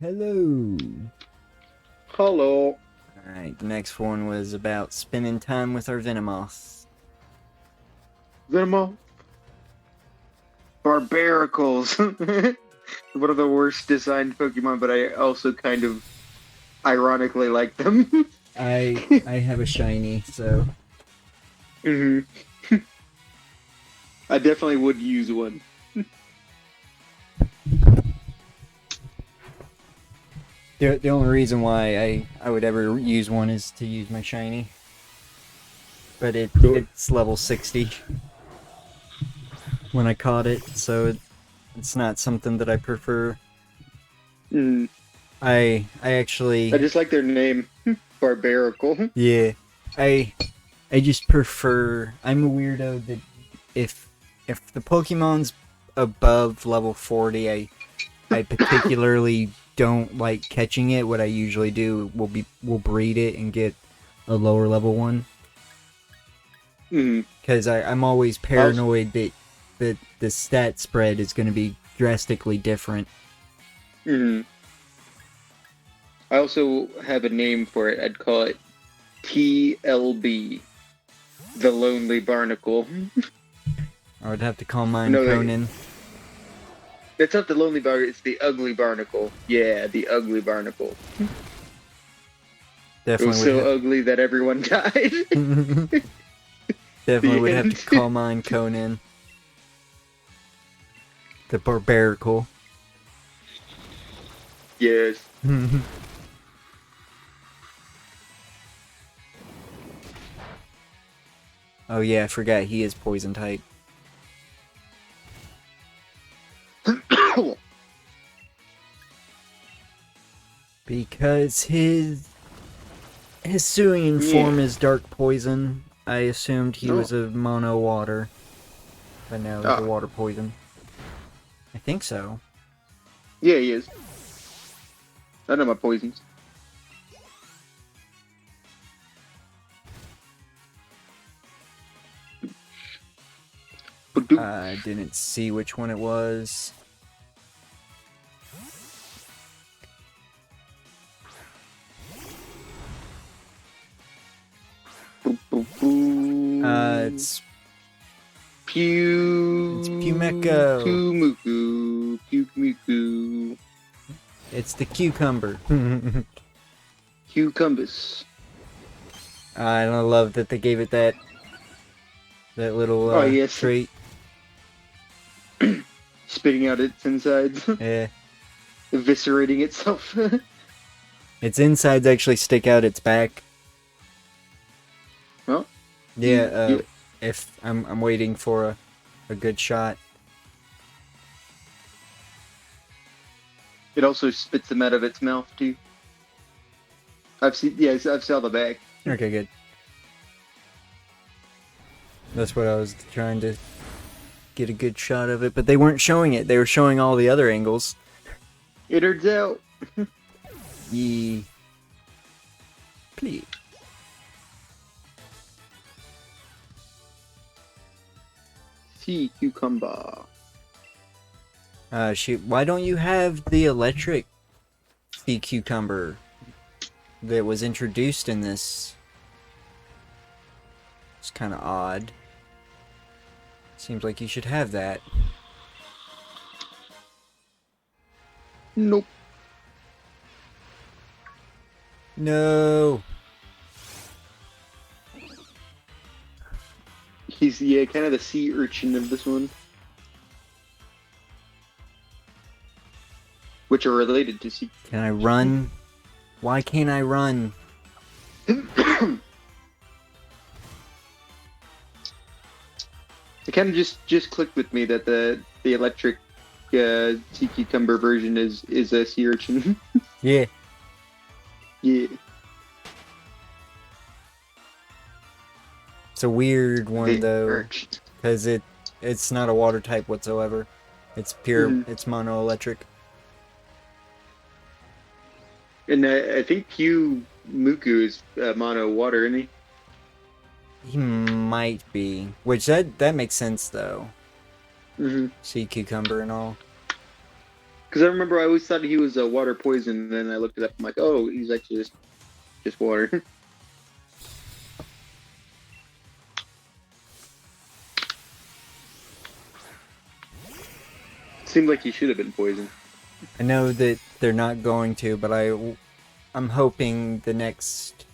Hello. Hello. Alright, the next one was about spending time with our Venomoths. Venimo. Barbaricles. One of the worst designed Pokemon, but I also kind of ironically like them. I have a shiny, so hmm I definitely would use one. the only reason why I would ever use one is to use my shiny. But Sure. it's level 60 when I caught it, so it's not something that I prefer. Mm. I I actually just like their name, Barbarical. yeah. I I just prefer I'm a weirdo that if if the Pokemon's above level 40, I particularly don't like catching it. What I usually do will breed it and get a lower level one Mm. because I'm always Also, paranoid that the stat spread is going to be drastically different. mm. I also have a name for it. I'd call it TLB, the Lonely Barnacle. I would have to call mine No, Conan. it's not the Lonely Barnacle. It's the Ugly Barnacle. Yeah, the Ugly Barnacle. It was Definitely would so have ugly that everyone died. definitely The would have to end. call mine Conan. The barbarical. Yes. Oh yeah, I forgot he is poison type. Because his Hisuian form Yeah. is dark poison. I assumed he Oh. was a mono water, but no, he's a Ah. water poison. I think so. Yeah, he is. I know my poisons. Badoosh. I didn't see which one it was. Boo, boo, boo. It's Pew. Pumeko. Kumuku. Kumuku. It's the cucumber. Cucumbus. I love that they gave it that little Oh, yes. trait. Spitting out its insides. Yeah, Eviscerating itself. its insides actually stick out its back. Well, Yeah, yeah. if I'm waiting for a good shot. It also spits them out of its mouth, too. I've seen, yes, I've saw the back. Okay, good. That's what I was trying to get a good shot of it, but they weren't showing it. They were showing all the other angles. It turns out. Ye. Please. Sea cucumber. Shoot. Why don't you have the electric sea cucumber that was introduced in this? It's kind of odd. Seems like you should have that. Nope. No. He's, yeah, kind of the sea urchin of this one. Which are related to sea. Can I run? Why can't I run? It kind of just clicked with me that the electric sea cucumber version is a sea urchin. Yeah. Yeah. It's a weird one The though, urchin. because it's not a water type whatsoever. It's pure. Mhm. It's mono electric. And I think Hugh Muku is mono water, isn't he? He might be, which that makes sense though. Mm-hmm. Sea cucumber and all. Because I remember I always thought he was a water poison, and then I looked it up. I'm like, oh, he's actually just water. Seemed like he should have been poisoned. I know that they're not going to, but I'm hoping the next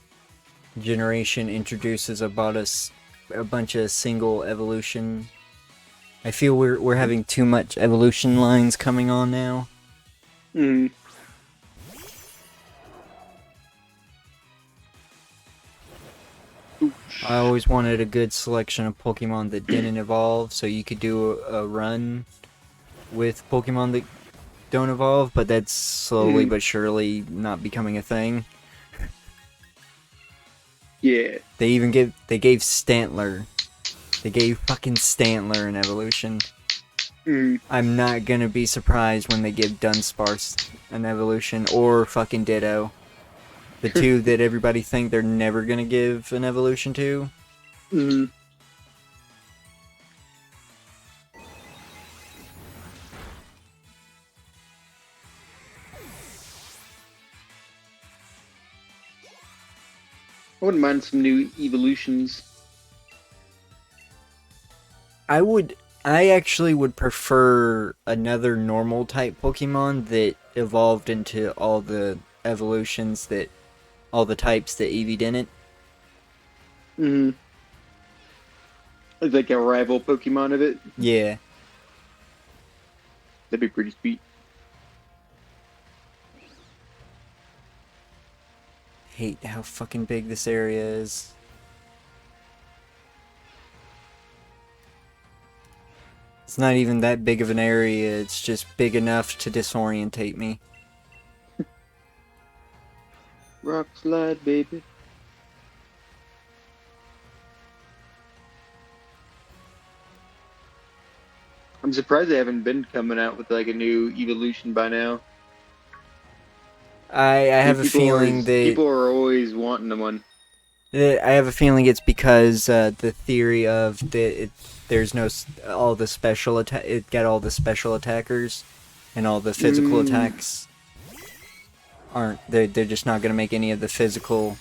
generation introduces a bunch of single evolution. I feel we're having too much evolution lines coming on now. Mm. I always wanted a good selection of Pokemon that didn't evolve, so you could do a run with Pokemon that don't evolve, but that's slowly but surely not becoming a thing. Yeah. They gave Stantler. They gave fucking Stantler an evolution. Mm. I'm not gonna be surprised when they give Dunsparce an evolution, or fucking Ditto. The two that everybody think they're never gonna give an evolution to. Mm. I wouldn't mind some new evolutions. I actually would prefer another normal type Pokemon that evolved into all the evolutions all the types that Eevee didn't. Mm-hmm. Like a rival Pokemon of it. Yeah. That'd be pretty sweet. Hate how fucking big this area is. It's not even that big of an area, it's just big enough to disorientate me. Rock slide, baby. I'm surprised they haven't been coming out with like a new evolution by now. I have a feeling that people are always wanting them one. I have a feeling it's because the theory of there's no all the special it got all the special attackers, and all the physical attacks aren't. They're just not gonna make any of the physical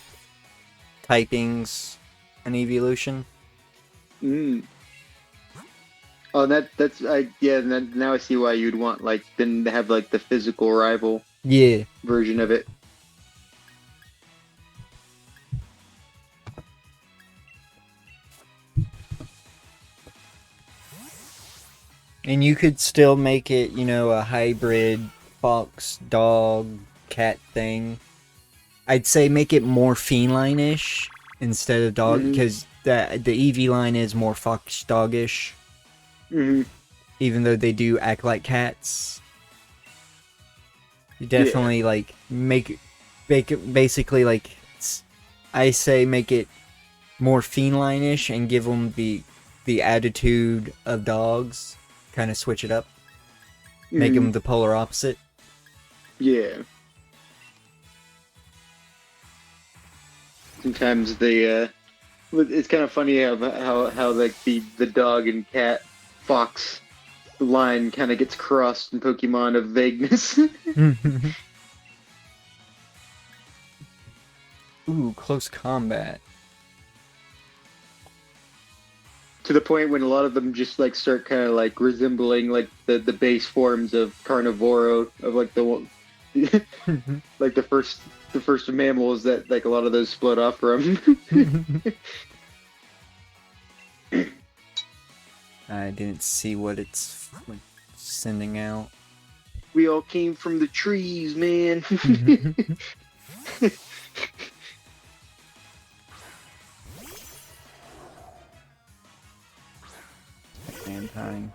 typings an evolution. Mm. Oh, that's yeah. Now I see why you'd want like then to have like the physical rival. Yeah. Version of it. And you could still make it, a hybrid fox, dog, cat thing. I'd say make it more feline-ish instead of dog, because the Eevee line is more fox doggish. Mm-hmm. Even though they do act like cats. You definitely make it basically I say make it more feline-ish and give them the attitude of dogs. Kind of switch it up. Make them the polar opposite. Yeah. Sometimes they it's kind of funny how like the dog and cat fox line kind of gets crossed in Pokemon of vagueness. Ooh, close combat. To the point when a lot of them just like start kind of like resembling like the base forms of Carnivoro, of like the like the first mammals that like a lot of those split off from. I didn't see what it's sending out. We all came from the trees, man. Time.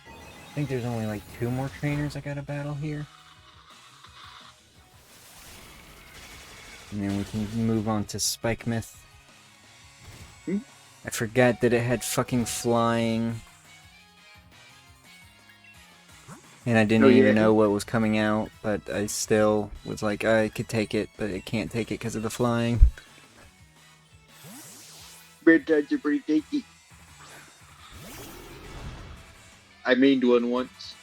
I think there's only like 2 more trainers I gotta battle here. And then we can move on to Spike Myth. I forgot that it had fucking flying. And I didn't even know what was coming out, but I still was like, I could take it, but it can't take it because of the flying. Red tides are pretty tasty. I mained one once.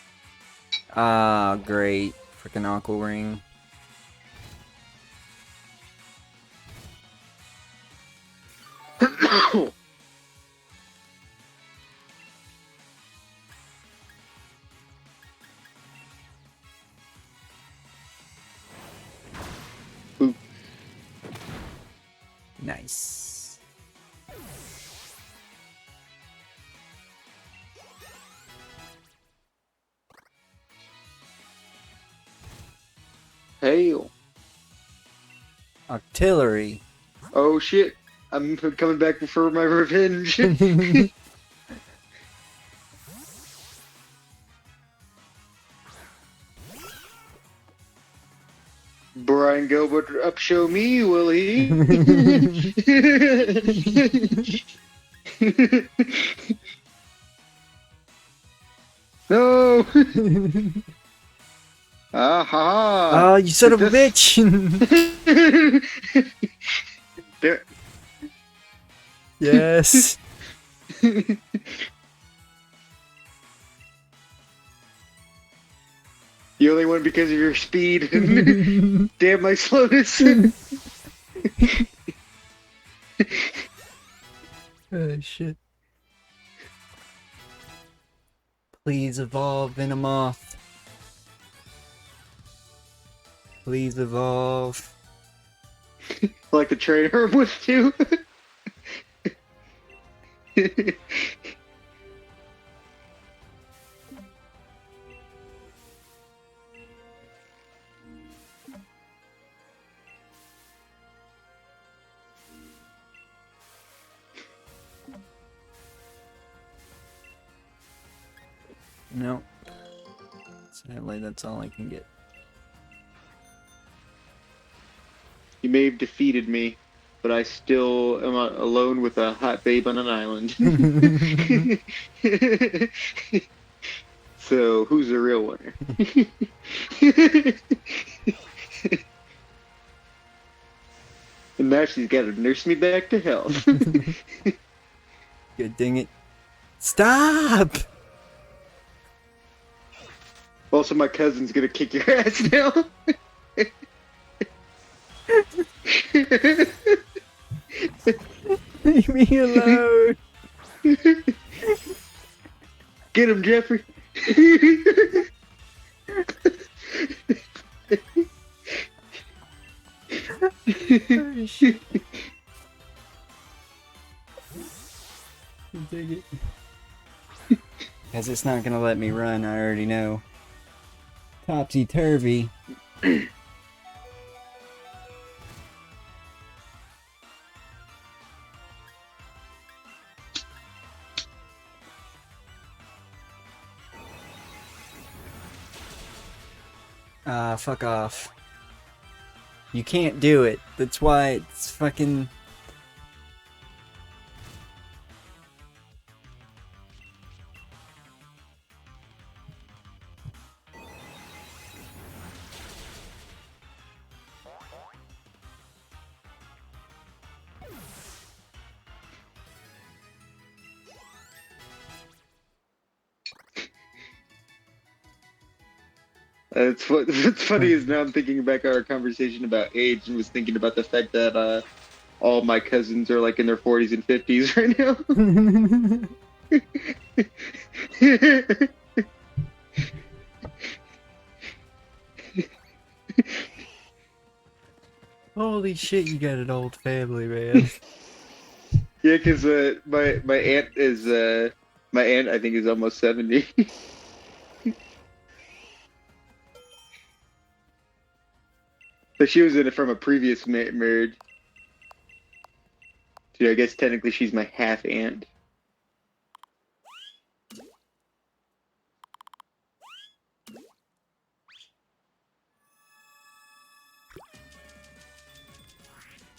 Ah, great. Freaking Aqua Ring. Ooh. Nice. Hail. Artillery. Oh shit. I'm coming back for my revenge. Brian Gilbert up show me, will he? No! Aha! Oh, you son of a bitch! There. Yes. You only won because of your speed. Damn my slowness. Oh shit. Please evolve, Venomoth. Please evolve. Like the trainer with too. No. Sadly, that's all I can get. You may have defeated me, but I still am alone with a hot babe on an island. So, who's the real winner? And now she's got to nurse me back to health. Good dang it. Stop! Also, my cousin's gonna kick your ass now. Leave me alone! Get him, Jeffrey. Oh, shit. Take it. Because it's not gonna let me run, I already know. Topsy-turvy. Fuck off. You can't do it. That's why it's fucking... What's funny is now I'm thinking back our conversation about age and was thinking about the fact that all my cousins are like in their 40s and 50s right now. Holy shit, you got an old family, man. Yeah, because my aunt is my aunt I think is almost 70. So she was in it from a previous marriage. So I guess technically she's my half aunt.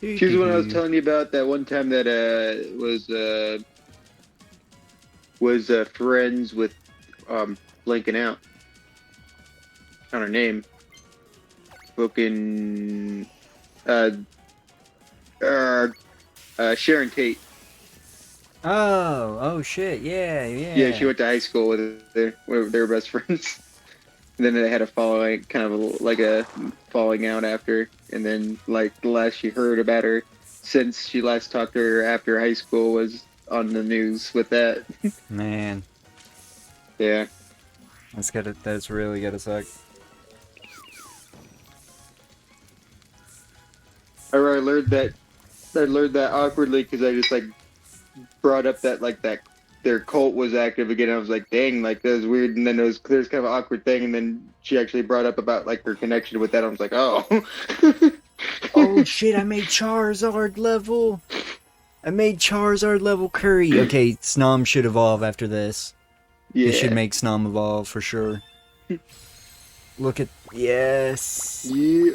She was the one I was telling you about that one time that was friends with blanking out on her name. Spoken Sharon Tate. Oh shit, yeah, Yeah, she yeah. went to high school with her. They were best friends. And then they had a falling, kind of like a falling out after. And then, like, the last she heard about her since she last talked to her after high school was on the news with that. Man, Yeah. that's really gotta suck. I learned that awkwardly because I just like brought up that like that their cult was active again. I was like, dang, like that was weird. And then there's kind of an awkward thing. And then she actually brought up about like her connection with that. I was like, oh, Oh shit, I made Charizard level. I made Charizard level Curry. Okay, Snom should evolve after this. This should yeah, make Snom evolve for sure. Look at yes. yeah.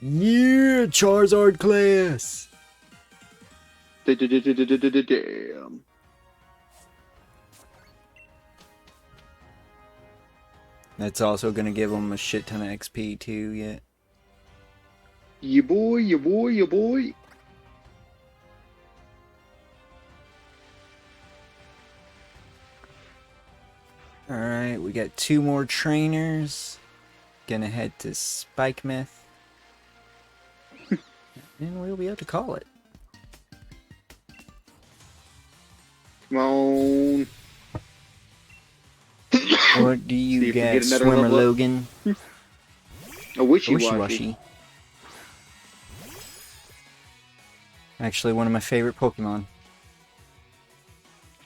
Yeah, Charizard class. Damn. That's also gonna give him a shit ton of XP too. Yet. You boy, you boy, you boy. All right, we got 2 more trainers. Gonna head to Spike Myth. And we'll be able to call it. Come on. What do See you if we got, get another Swimmer level up. Logan? A wishy Wishy-washy. Actually, one of my favorite Pokemon.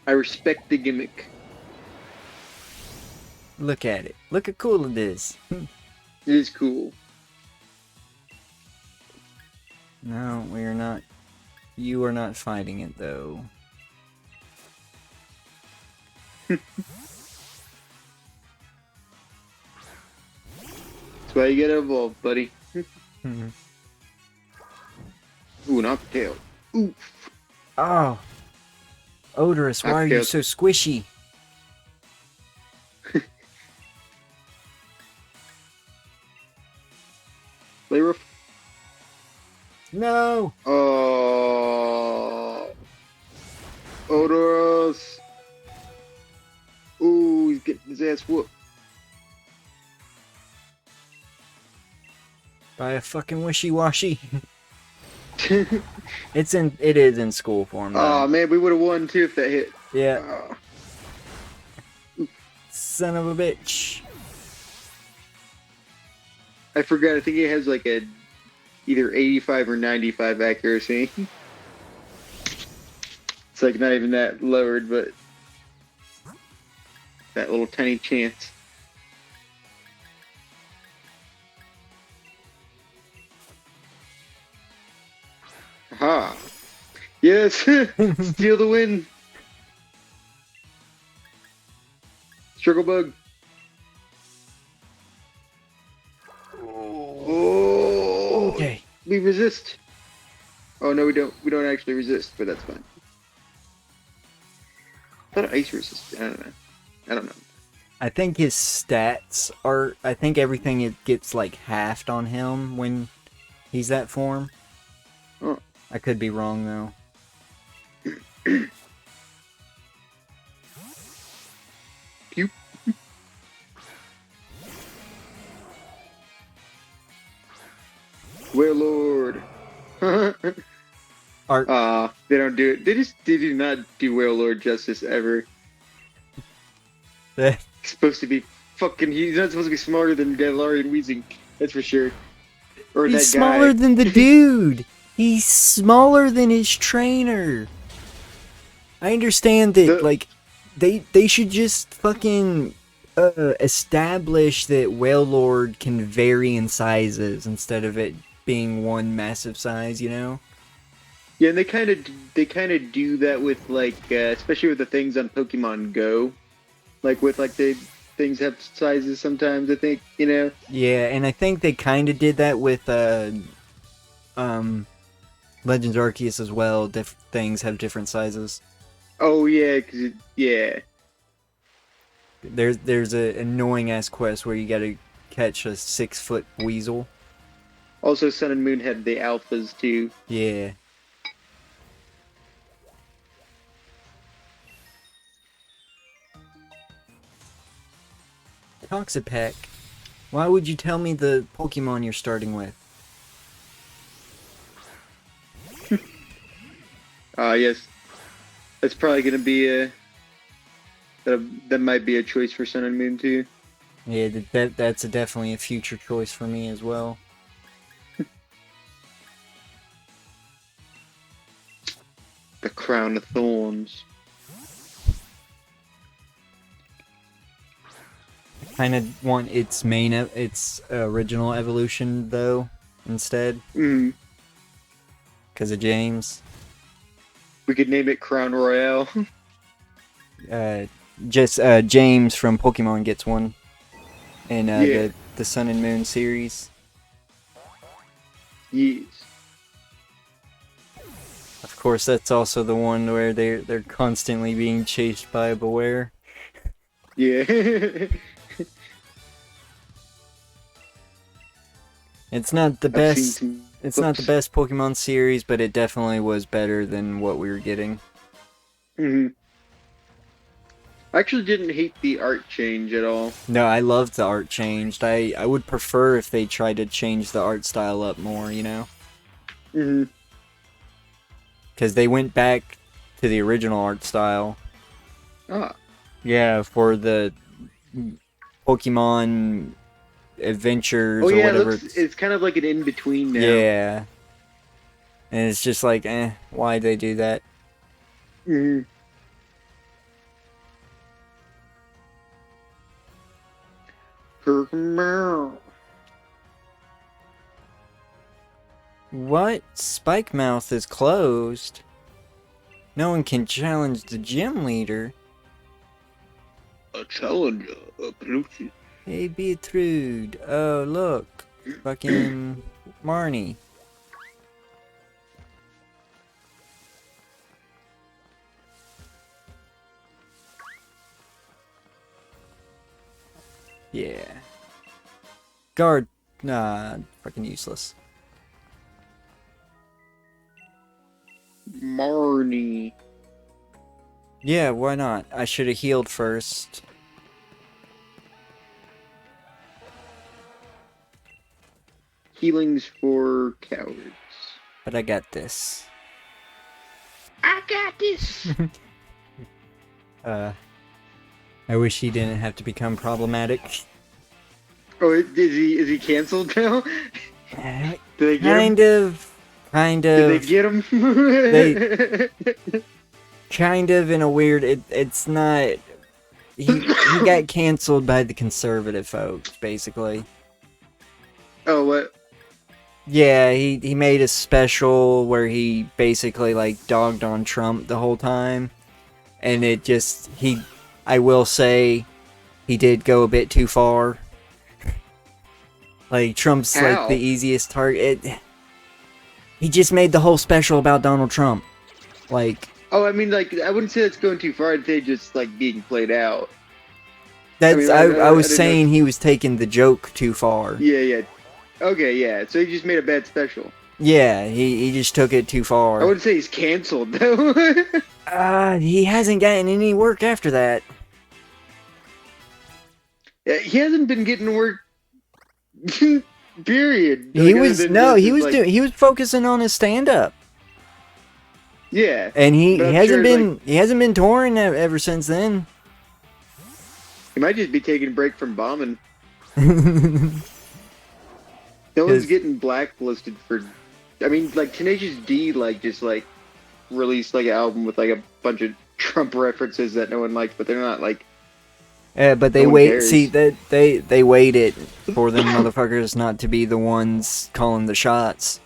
I respect the gimmick. Look at it. Look how cool it is. It is cool. No, we are not. You are not fighting it, though. That's why you gotta evolve, buddy. Ooh, Noctail. Oof. Oh! Odorous, why are you so squishy? Flavor. No! Oh. Odorous. Ooh, he's getting his ass whooped. By a fucking wishy-washy. It is in school form, though. Oh man, we would have won too if that hit. Yeah. Oh. Son of a bitch. I forgot. I think it has like a either 85 or 95 accuracy. It's like not even that lowered, but that little tiny chance. Aha! Yes! Steal the win! Struggle bug. Oh! Okay. We resist. Oh no, we don't. We don't actually resist, but that's fine. I thought ice resist. I don't know. I think his stats are. I think everything it gets like halved on him when he's that form. Oh. I could be wrong though. Pew. Well, Lord. Art. They don't do it. They do not do Whale Lord justice ever. He's supposed to be fucking. He's not supposed to be smarter than Galarian Weezing. That's for sure. Or He's that guy. smaller than the dude. He's smaller than his trainer. I understand that, like, they should just fucking establish that Wailord can vary in sizes instead of it being one massive size, you know? Yeah, and they kind of do that with like, especially with the things on Pokemon Go, like with like the things have sizes sometimes. I think you know. Yeah, and I think they kind of did that with Legends Arceus as well. Different things have different sizes. Oh yeah, yeah. There's a annoying ass quest where you gotta catch a 6-foot weasel. Also, Sun and Moon had the alphas too. Yeah. Toxapeck? Why would you tell me the Pokemon you're starting with? Yes. That's probably gonna be a... That might be a choice for Sun and Moon too. Yeah, that's definitely a future choice for me as well. The Crown of Thorns. Kind of want its its original evolution though instead, Mm. because of James. We could name it Crown Royale. Just James from Pokemon gets one in Yeah. the Sun and Moon series. Yes. Of course, that's also the one where they're constantly being chased by a Beware. Yeah. It's not the I've best. seen some It's not the clips. best Pokemon series, but it definitely was better than what we were getting. Mm-hmm. I actually didn't hate the art change at all. No, I loved the art changed. I would prefer if they tried to change the art style up more, you know? Mm-hmm. Because they went back to the original art style. Ah. Yeah, for the Pokemon Adventures Oh or yeah, whatever. it's kind of like an in-between now. Yeah. And it's just like, why'd they do that? Mm-hmm. What? Spike Mouth is closed? No one can challenge the gym leader? A challenger approaches. Hey, Beatrude. Oh, look. Fucking Marnie. Yeah. Guard. Nah, fucking useless. Marnie. Yeah, why not? I should have healed first. Healings for cowards. But I got this. I got this. I wish he didn't have to become problematic. Oh, is he canceled now? Did they get Kind him? of. Did they get him? Kind of in a weird. It's not. He got canceled by the conservative folks, basically. Oh, what? Yeah, he made a special where he basically like dogged on Trump the whole time, and it just I will say, he did go a bit too far. Like Trump's like the easiest target. He just made the whole special about Donald Trump, like. Oh, I mean, like, I wouldn't say that's going too far. I'd say just like being played out. That's I mean, I was didn't saying know. he was taking the joke too far. Yeah, yeah. Okay, yeah. So he just made a bad special. Yeah, he just took it too far. I wouldn't say he's canceled though. He hasn't gotten any work after that. Yeah, he hasn't been getting work. Period. He Like, was other than he just, was like, doing he was focusing on his stand up. Yeah. And he But I'm hasn't sure, been he hasn't been touring ever since then. He might just be taking a break from bombing. Yeah, No one's 'Cause- getting blacklisted for. I mean, like Tenacious D, like just like released like an album with like a bunch of Trump references that no one liked, but they're not like. but they No one wait. cares. See that they waited for them motherfuckers not to be the ones calling the shots.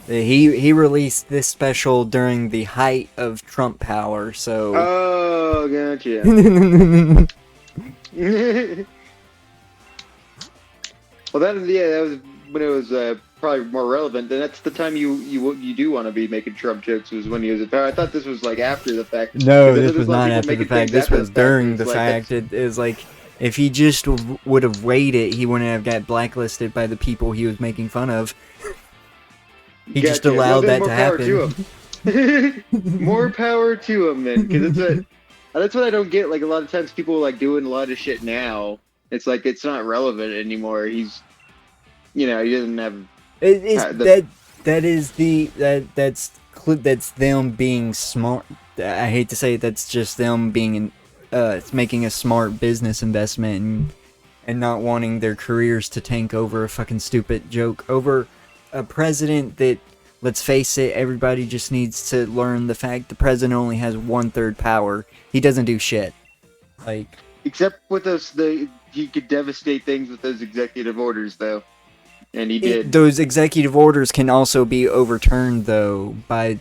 He released this special during the height of Trump power, so. Oh, gotcha. Well, that was when it was probably more relevant. And that's the time you do want to be making Trump jokes was when he was in power. I thought this was like after the fact. No, 'Cause this there's was a lot of not people after the making fact. things This after was the fact, during and the it's like, fact. It is like, if he just would have waited, he wouldn't have got blacklisted by the people he was making fun of. He just Gotcha. allowed Well, then that to more power happen. to him. More power to him then, because it's That's what I don't get. Like a lot of times, people like doing a lot of shit now. It's like it's not relevant anymore. He's, he doesn't have It is the. that's them being smart. I hate to say it, that's just them being it's making a smart business investment and not wanting their careers to tank over a fucking stupid joke over a president that, let's face it, everybody just needs to learn the fact the president only has 1/3 power. He doesn't do shit. Like, Except with he could devastate things with those executive orders, though, and he did. those executive orders can also be overturned though by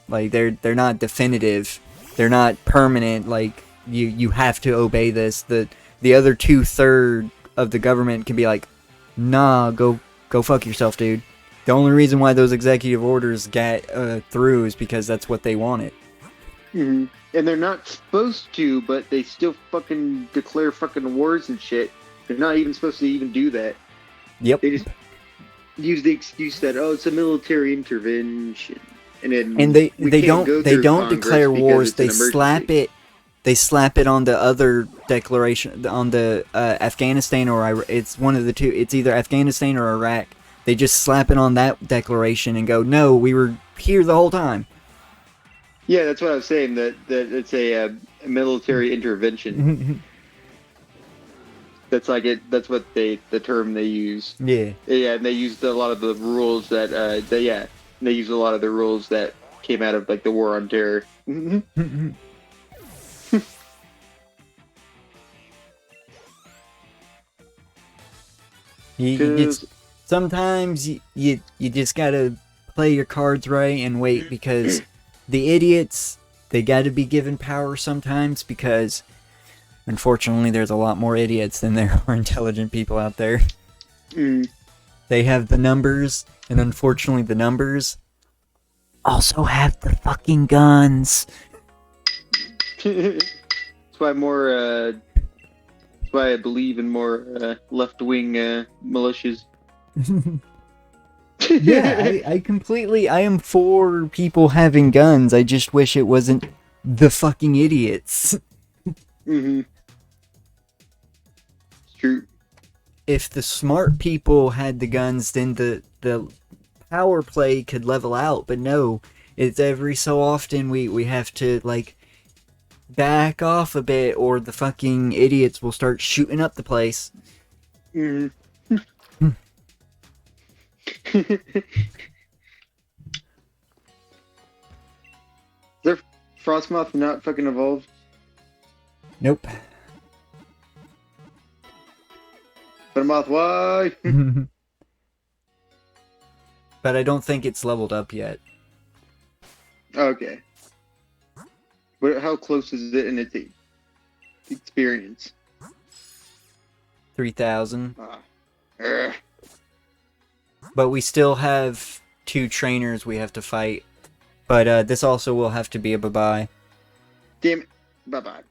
they're not definitive. They're not permanent. Like you have to obey this. The other 2/3 of the government can be like, nah, go fuck yourself, dude. The only reason why those executive orders got through is because that's what they wanted. Mm-hmm. And they're not supposed to, but they still fucking declare fucking wars and shit. They're not even supposed to even do that. Yep. They just use the excuse that it's a military intervention, and then they don't Congress declare wars. because it's an emergency. They slap it on the other declaration, on the Afghanistan or it's one of the two. It's either Afghanistan or Iraq. They just slap it on that declaration and go, no, we were here the whole time. Yeah, that's what I was saying. That it's a military intervention. That's like it. That's what the term they use. Yeah. Yeah, and they used a lot of the rules that they used a lot of the rules that came out of like the war on terror. Sometimes you just gotta play your cards right and wait, because the idiots, they gotta be given power sometimes, because unfortunately there's a lot more idiots than there are intelligent people out there. They have the numbers, and unfortunately the numbers also have the fucking guns. That's why that's why I believe in more left-wing militias. Yeah, I am for people having guns. I just wish it wasn't the fucking idiots. It's true. If the smart people had the guns, then the power play could level out. But no, it's every so often we have to like back off a bit, or the fucking idiots will start shooting up the place. Is their Frostmoth not fucking evolved? Nope. Frostmoth, why? But I don't think it's leveled up yet. Okay. But how close is it in its experience? 3,000. Ugh. But we still have 2 trainers we have to fight. But this also will have to be a bye-bye. Damn it. Bye-bye.